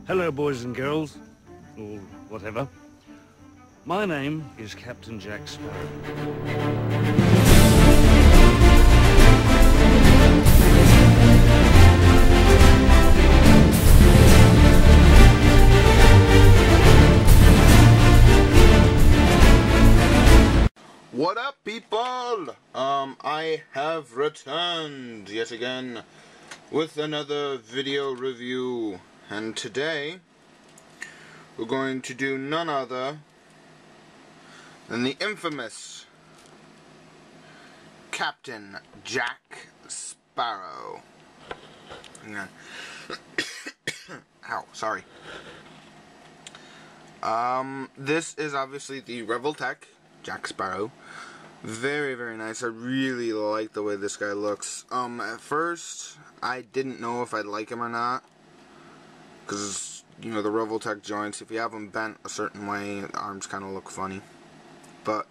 Hello, boys and girls, or whatever. My name is Captain Jack Sparrow. What up, people? I have returned yet again with another video review, and today we're going to do none other than the infamous Captain Jack Sparrow. Hang on. Ow, sorry. This is obviously the Revoltech Jack Sparrow. Very, very nice. I really like the way this guy looks. At first, I didn't know if I'd like him or not. Because, you know, the Revoltech joints, if you have them bent a certain way, the arms kind of look funny. But,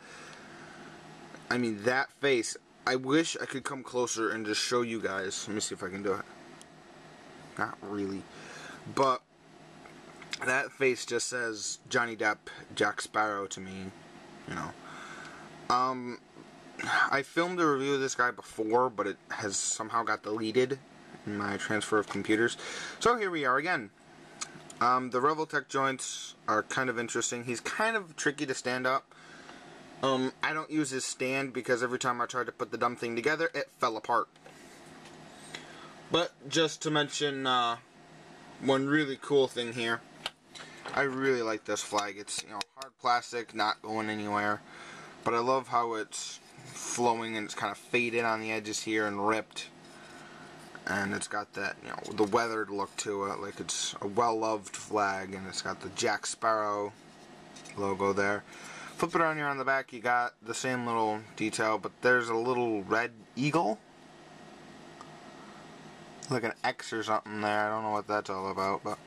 I mean, that face, I wish I could come closer and just show you guys. Let me see if I can do it. Not really. But, that face just says Johnny Depp, Jack Sparrow to me, you know. I filmed a review of this guy before, but it has somehow got deleted in my transfer of computers. So here we are again. The Revoltech joints are kind of interesting. He's kind of tricky to stand up. I don't use his stand because every time I tried to put the dumb thing together, it fell apart. But just to mention one really cool thing here. I really like this flag. It's, you know, hard plastic, not going anywhere. But I love how it's flowing and it's kind of faded on the edges here and ripped. And it's got that, you know, the weathered look to it. Like it's a well-loved flag, and it's got the Jack Sparrow logo there. Flip it around here on the back, you got the same little detail, but there's a little red eagle. Like an X or something there. I don't know what that's all about, but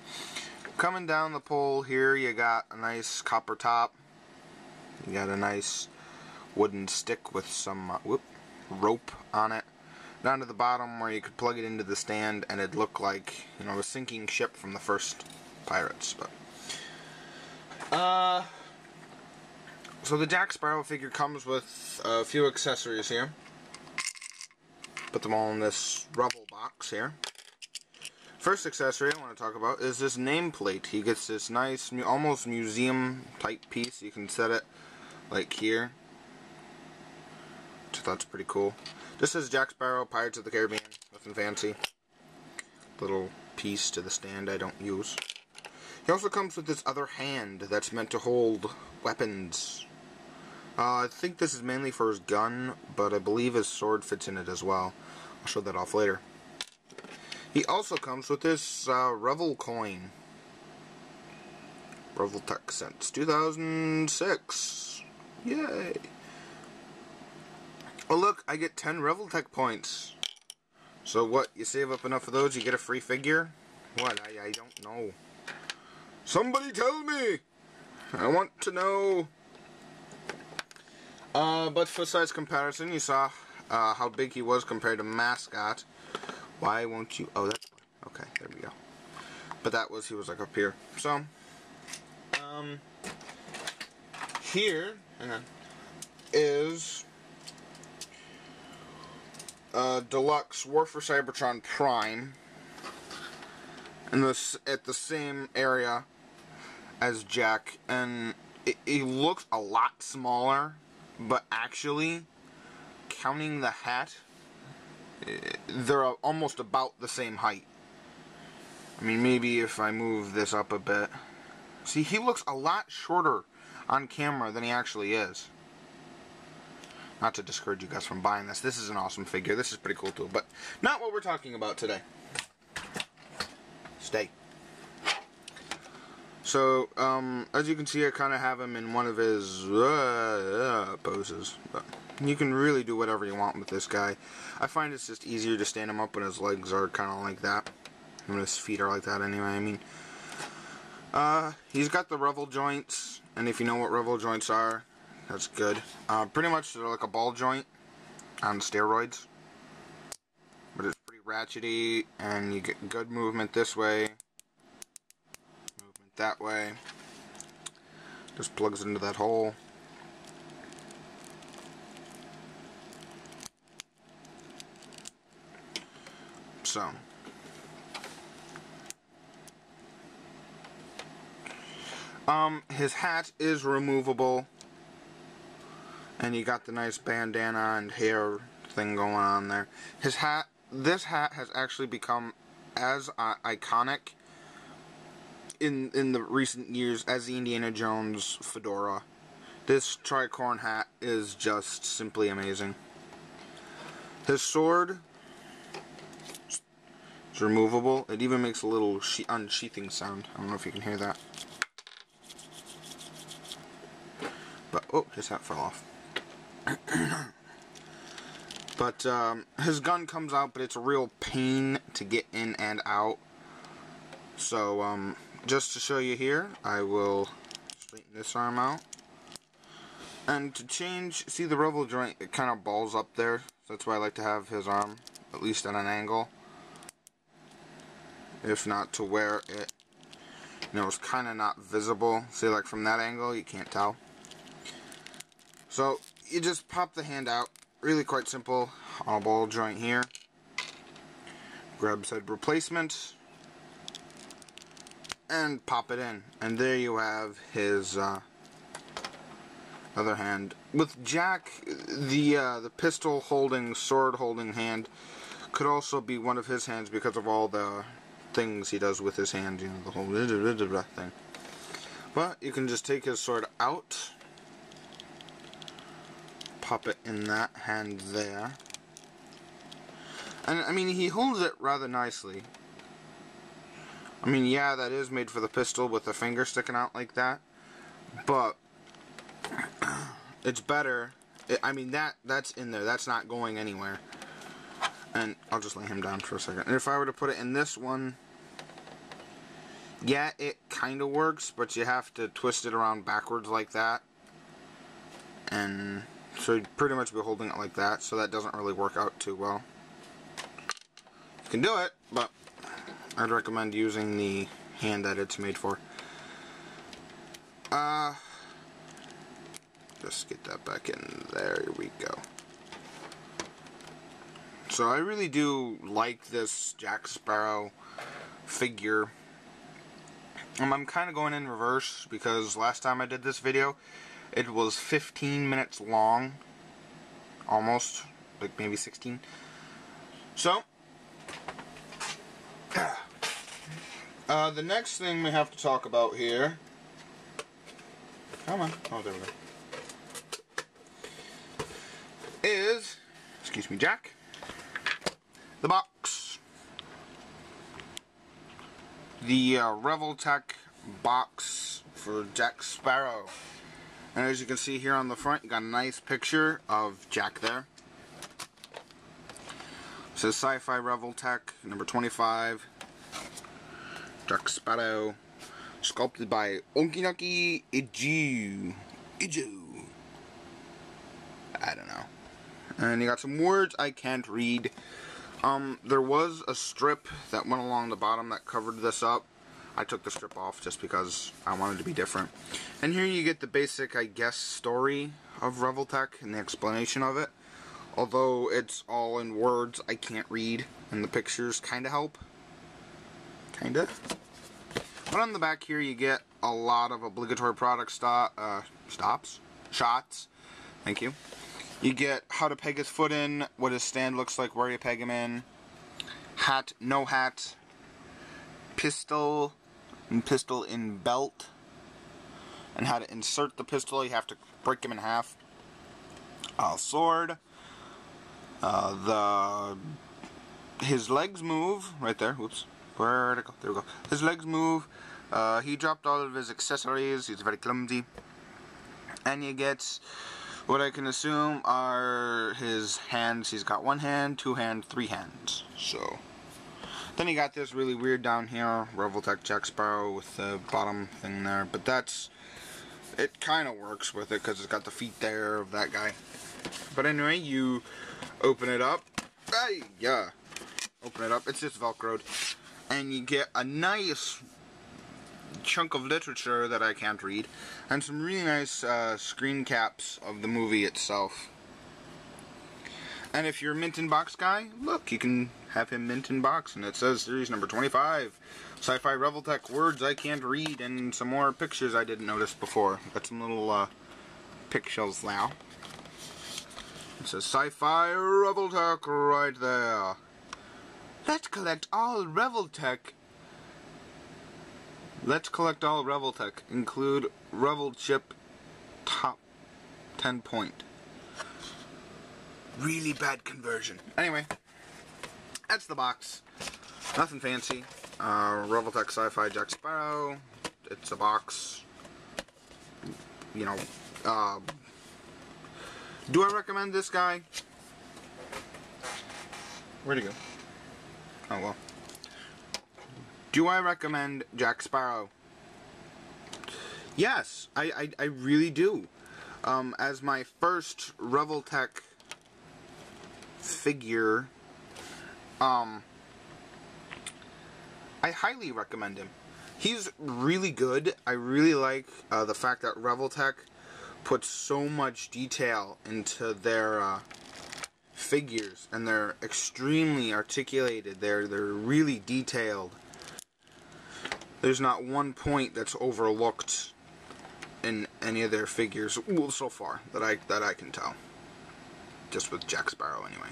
coming down the pole here, you got a nice copper top. You got a nice wooden stick with some rope on it. Down to the bottom where you could plug it into the stand and it'd look like, you know, a sinking ship from the first Pirates. But so the Jack Sparrow figure comes with a few accessories here. Put them all in this rubble box here. First accessory I want to talk about is this nameplate. He gets this nice, almost museum type piece. You can set it like here. So that's pretty cool. This is Jack Sparrow, Pirates of the Caribbean. Nothing fancy. Little piece to the stand I don't use. He also comes with this other hand that's meant to hold weapons. I think this is mainly for his gun, but I believe his sword fits in it as well. I'll show that off later. He also comes with this Revel coin. Revoltech since 2006. Yay! Oh look, I get 10 Revoltech points. So what, you save up enough of those, you get a free figure? What, I don't know. Somebody tell me! I want to know. But for size comparison, you saw how big he was compared to Mascot. Why won't you, oh that's, okay, there we go. But that was, he was like up here. So, here, hang on, is Deluxe War for Cybertron Prime, and this at the same area as Jack, and it looks a lot smaller, but actually, counting the hat, they're almost about the same height. I mean, maybe if I move this up a bit. See, he looks a lot shorter on camera than he actually is. Not to discourage you guys from buying this. This is an awesome figure. This is pretty cool too. But not what we're talking about today. Stay. So, as you can see, I kind of have him in one of his poses. But you can really do whatever you want with this guy. I find it's just easier to stand him up when his legs are kind of like that. When his feet are like that anyway. I mean, he's got the Revel joints. And if you know what Revel joints are, that's good. Pretty much they're like a ball joint on steroids. But it's pretty ratchety, and you get good movement this way. that way. Just plugs into that hole. So. His hat is removable. And you got the nice bandana and hair thing going on there. His hat, this hat has actually become as iconic in the recent years as the Indiana Jones fedora. This tricorn hat is just simply amazing. His sword is removable. It even makes a little unsheathing sound. I don't know if you can hear that. But, oh, his hat fell off. But his gun comes out, but it's a real pain to get in and out. So, just to show you here, I will straighten this arm out. And to change, see the revel joint, it kind of balls up there. So that's why I like to have his arm, at least at an angle. If not to where it, it's kind of not visible. See, like from that angle, you can't tell. So, you just pop the hand out, really quite simple, on a ball joint here. Grab said replacement, and pop it in. And there you have his other hand. With Jack, the pistol holding, sword holding hand could also be one of his hands because of all the things he does with his hand, the whole thing. But you can just take his sword out, pop it in that hand there. And, I mean, he holds it rather nicely. I mean, yeah, that is made for the pistol with the finger sticking out like that. But it's better. I mean, that's in there. That's not going anywhere. And I'll just lay him down for a second. And if I were to put it in this one, yeah, it kind of works, but you have to twist it around backwards like that. And so you'd pretty much be holding it like that, so that doesn't really work out too well. You can do it, but I'd recommend using the hand that it's made for. Just get that back in there. Here we go. So I really do like this Jack Sparrow figure. I'm kind of going in reverse because last time I did this video, it was 15 minutes long. Almost. Like maybe 16. So, the next thing we have to talk about here. Come on. Oh, there we go. Is, excuse me, Jack, the box. The Revoltech box for Jack Sparrow. And as you can see here on the front, you got a nice picture of Jack there. It says Sci-Fi Revoltech, number 25. Jack Sparrow. Sculpted by Onkinoki Iju. I don't know. And you got some words I can't read. There was a strip that went along the bottom that covered this up. I took the strip off just because I wanted to be different. And here you get the basic, I guess, story of Revoltech and the explanation of it. Although it's all in words I can't read, and the pictures kind of help. Kinda. But on the back here you get a lot of obligatory product shots. Thank you. You get how to peg his foot in, what his stand looks like, where you peg him in, hat, no hat, pistol, and pistol in belt, and how to insert the pistol. You have to break him in half. Sword. His legs move right there. Whoops. Vertical. There we go. His legs move. He dropped all of his accessories. He's very clumsy. And you get what I can assume are his hands. He's got one hand, two hands, three hands. So then you got this really weird down here, Revoltech Jack Sparrow with the bottom thing there. But it kind of works with it because it's got the feet there of that guy. But anyway, you open it up. Hey, yeah. Open it up. It's just Velcroed. And you get a nice chunk of literature that I can't read, and some really nice screen caps of the movie itself. And if you're a mint in box guy, look, you can have him mint in box, and it says series number 25, Sci-Fi Revoltech words I can't read, and some more pictures I didn't notice before. Got some little pictures now. It says Sci-Fi Revoltech right there. Let's collect all Revoltech. Let's collect all Revoltech. Include Revel chip top 10 point. Really bad conversion. Anyway, that's the box. Nothing fancy. Revoltech Sci-Fi Jack Sparrow. It's a box. You know, do I recommend this guy? Where'd he go? Oh well. Do I recommend Jack Sparrow? Yes, I really do. As my first Revoltech figure, I highly recommend him. He's really good. I really like the fact that Revoltech puts so much detail into their figures, and they're extremely articulated. They're really detailed. There's not one point that's overlooked in any of their figures, well, so far that I can tell. Just with Jack Sparrow, anyway.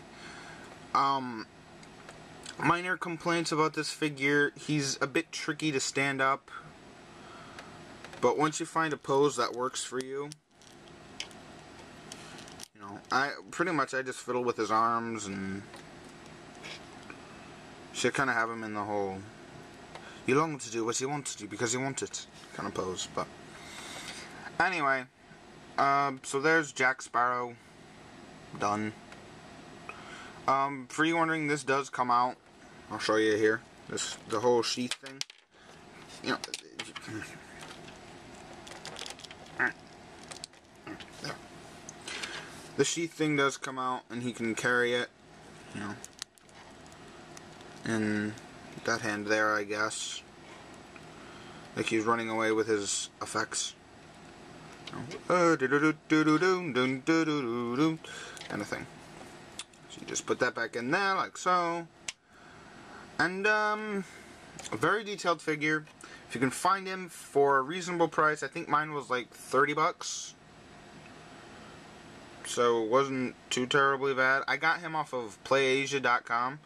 Minor complaints about this figure: he's a bit tricky to stand up, but once you find a pose that works for you, you know, I just fiddle with his arms and should kind of have him in the whole "you long to do what you want to do because you want it" kind of pose. But anyway, so there's Jack Sparrow done. For you wondering, this does come out. I'll show you here. The whole sheath thing. You know, there. The sheath thing does come out, and he can carry it, you know, in that hand there, I guess. Like he's running away with his effects. Kind of thing. So you just put that back in there, like so. And, a very detailed figure. If you can find him for a reasonable price, I think mine was like 30 bucks. So it wasn't too terribly bad. I got him off of playasia.com.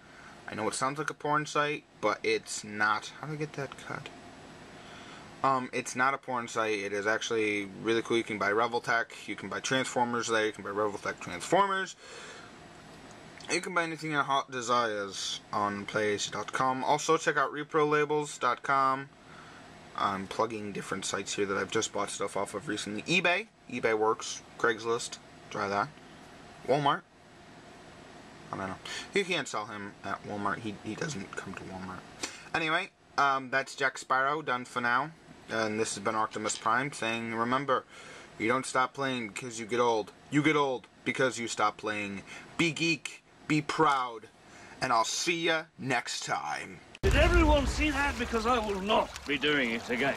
I know it sounds like a porn site, but it's not. How do I get that cut? It's not a porn site. It is actually really cool. You can buy Revoltech. You can buy Transformers there. You can buy Revoltech Transformers. You can buy anything your heart desires on playasia.com. Also, check out reprolabels.com. I'm plugging different sites here that I've just bought stuff off of recently. eBay. eBay works. Craigslist. Try that. Walmart. I don't know. You can't sell him at Walmart. He doesn't come to Walmart. Anyway, that's Jack Sparrow done for now. And this has been Optimus Prime saying, remember, you don't stop playing because you get old. You get old because you stop playing. Be geek. Be proud. And I'll see ya next time. Did everyone see that? Because I will not be doing it again.